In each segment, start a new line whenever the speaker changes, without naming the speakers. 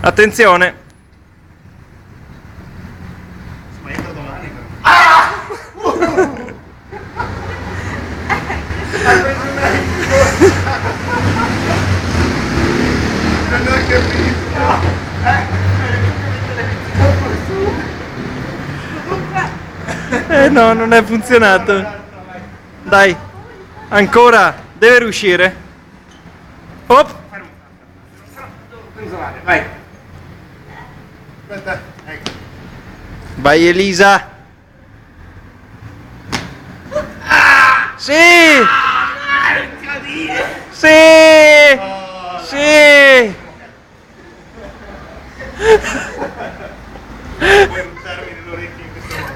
Attenzione.
Ma entra domani non ho capito.
No, non è funzionato. Dai, ancora, deve riuscire. Op.
Vai. Aspetta, ecco.
Vai Elisa. Sì! Sì! Sì!
Puoi ruttarmi nell'orecchio in questo modo.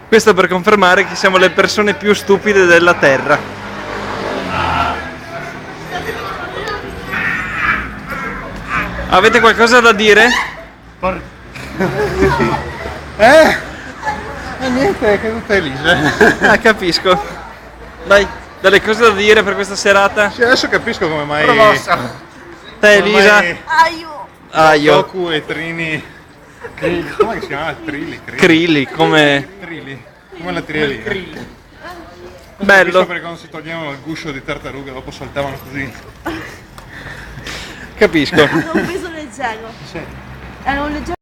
Questo per confermare che siamo le persone più stupide della Terra. Avete qualcosa da dire?
Niente, è caduta Elisa.
Ah, capisco. Dai, delle cose da dire per questa serata?
Sì, adesso capisco come mai
Te Elisa?
Aiuto!
Io.
Goku e Trini. Come si chiama?
Krilli, come...
Trilli. Come la trielina.
Bello.
Capisco perché quando si toglievano il guscio di tartaruga dopo saltavano così.
Capisco.
Hanno un peso leggero.
Sì.
Era un leggero